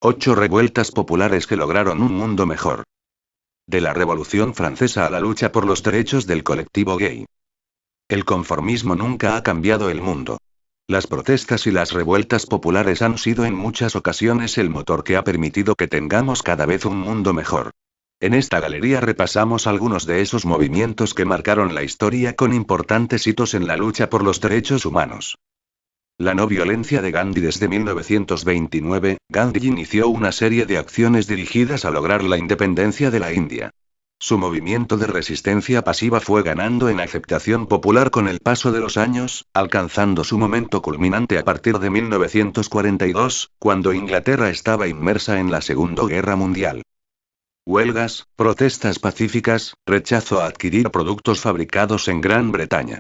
8 revueltas populares que lograron un mundo mejor. De la Revolución Francesa a la lucha por los derechos del colectivo gay. El conformismo nunca ha cambiado el mundo. Las protestas y las revueltas populares han sido en muchas ocasiones el motor que ha permitido que tengamos cada vez un mundo mejor. En esta galería repasamos algunos de esos movimientos que marcaron la historia con importantes hitos en la lucha por los derechos humanos. La no violencia de Gandhi. Desde 1929, Gandhi inició una serie de acciones dirigidas a lograr la independencia de la India. Su movimiento de resistencia pasiva fue ganando en aceptación popular con el paso de los años, alcanzando su momento culminante a partir de 1942, cuando Inglaterra estaba inmersa en la Segunda Guerra Mundial. Huelgas, protestas pacíficas, rechazo a adquirir productos fabricados en Gran Bretaña.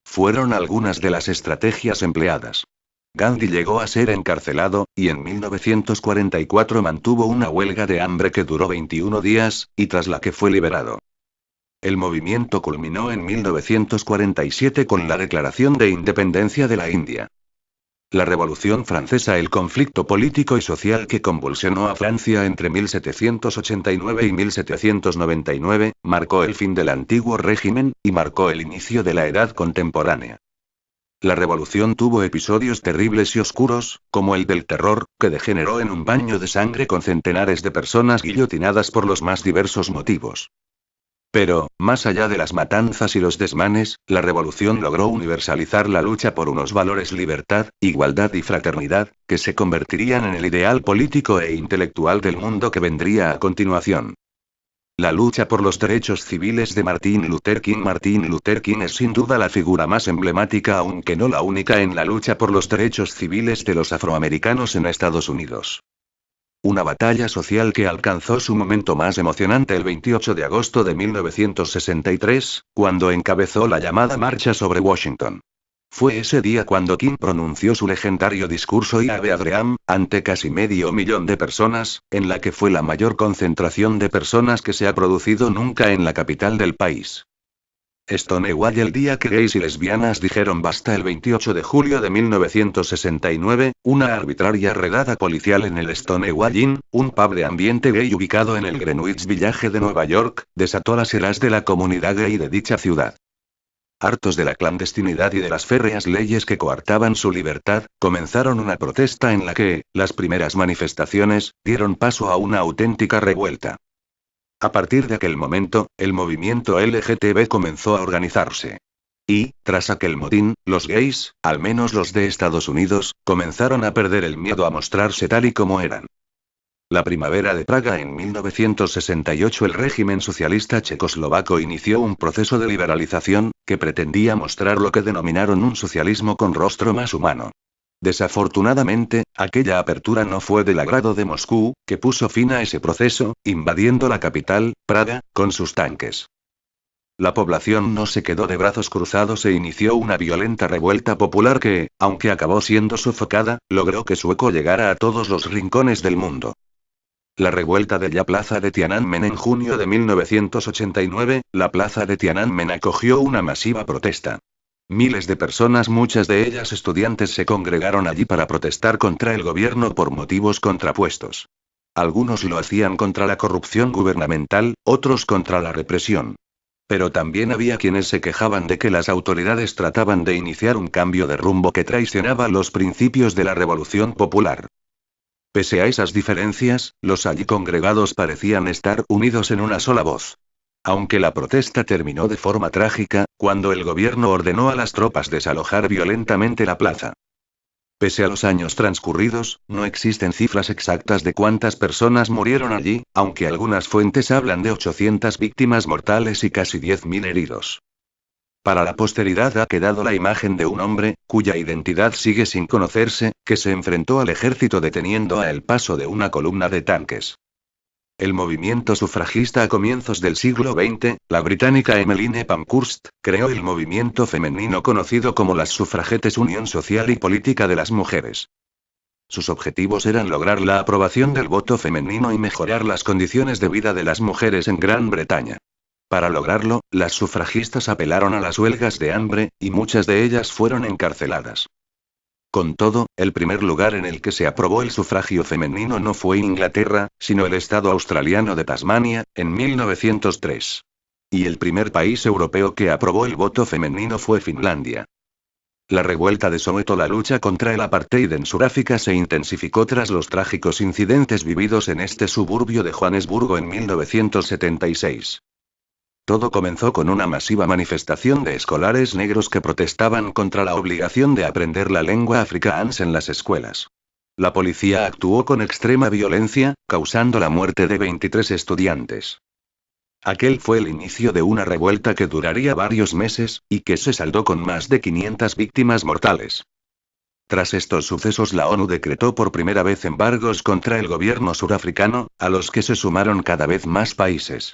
Fueron algunas de las estrategias empleadas. Gandhi llegó a ser encarcelado, y en 1944 mantuvo una huelga de hambre que duró 21 días, y tras la que fue liberado. El movimiento culminó en 1947 con la Declaración de Independencia de la India. La Revolución Francesa. El conflicto político y social que convulsionó a Francia entre 1789 y 1799, marcó el fin del antiguo régimen, y marcó el inicio de la Edad Contemporánea. La revolución tuvo episodios terribles y oscuros, como el del terror, que degeneró en un baño de sangre con centenares de personas guillotinadas por los más diversos motivos. Pero, más allá de las matanzas y los desmanes, la revolución logró universalizar la lucha por unos valores: libertad, igualdad y fraternidad, que se convertirían en el ideal político e intelectual del mundo que vendría a continuación. La lucha por los derechos civiles de Martin Luther King. Martin Luther King es sin duda la figura más emblemática, aunque no la única, en la lucha por los derechos civiles de los afroamericanos en Estados Unidos. Una batalla social que alcanzó su momento más emocionante el 28 de agosto de 1963, cuando encabezó la llamada Marcha sobre Washington. Fue ese día cuando King pronunció su legendario discurso I Have a Dream, ante casi 500.000 de personas, en la que fue la mayor concentración de personas que se ha producido nunca en la capital del país. Stonewall. El día que gays y lesbianas dijeron basta. El 28 de julio de 1969, una arbitraria redada policial en el Stonewall Inn, un pub de ambiente gay ubicado en el Greenwich Village de Nueva York, desató las iras de la comunidad gay de dicha ciudad. Hartos de la clandestinidad y de las férreas leyes que coartaban su libertad, comenzaron una protesta en la que, las primeras manifestaciones, dieron paso a una auténtica revuelta. A partir de aquel momento, el movimiento LGTB comenzó a organizarse. Y, tras aquel motín, los gays, al menos los de Estados Unidos, comenzaron a perder el miedo a mostrarse tal y como eran. La primavera de Praga. En 1968 el régimen socialista checoslovaco inició un proceso de liberalización, que pretendía mostrar lo que denominaron un socialismo con rostro más humano. Desafortunadamente, aquella apertura no fue del agrado de Moscú, que puso fin a ese proceso, invadiendo la capital, Praga, con sus tanques. La población no se quedó de brazos cruzados e inició una violenta revuelta popular que, aunque acabó siendo sofocada, logró que su eco llegara a todos los rincones del mundo. La revuelta de la plaza de Tiananmen. En junio de 1989, la plaza de Tiananmen acogió una masiva protesta. Miles de personas, muchas de ellas estudiantes, se congregaron allí para protestar contra el gobierno por motivos contrapuestos. Algunos lo hacían contra la corrupción gubernamental, otros contra la represión. Pero también había quienes se quejaban de que las autoridades trataban de iniciar un cambio de rumbo que traicionaba los principios de la Revolución Popular. Pese a esas diferencias, los allí congregados parecían estar unidos en una sola voz. Aunque la protesta terminó de forma trágica, cuando el gobierno ordenó a las tropas desalojar violentamente la plaza. Pese a los años transcurridos, no existen cifras exactas de cuántas personas murieron allí, aunque algunas fuentes hablan de 800 víctimas mortales y casi 10.000 heridos. Para la posteridad ha quedado la imagen de un hombre, cuya identidad sigue sin conocerse, que se enfrentó al ejército deteniendo a el paso de una columna de tanques. El movimiento sufragista. A comienzos del siglo XX, la británica Emmeline Pankhurst creó el movimiento femenino conocido como las Suffragettes, Unión Social y Política de las Mujeres. Sus objetivos eran lograr la aprobación del voto femenino y mejorar las condiciones de vida de las mujeres en Gran Bretaña. Para lograrlo, las sufragistas apelaron a las huelgas de hambre, y muchas de ellas fueron encarceladas. Con todo, el primer lugar en el que se aprobó el sufragio femenino no fue Inglaterra, sino el estado australiano de Tasmania, en 1903. Y el primer país europeo que aprobó el voto femenino fue Finlandia. La revuelta de Soweto, la lucha contra el apartheid en Sudáfrica, se intensificó tras los trágicos incidentes vividos en este suburbio de Johannesburgo en 1976. Todo comenzó con una masiva manifestación de escolares negros que protestaban contra la obligación de aprender la lengua afrikaans en las escuelas. La policía actuó con extrema violencia, causando la muerte de 23 estudiantes. Aquel fue el inicio de una revuelta que duraría varios meses, y que se saldó con más de 500 víctimas mortales. Tras estos sucesos, la ONU decretó por primera vez embargos contra el gobierno surafricano, a los que se sumaron cada vez más países.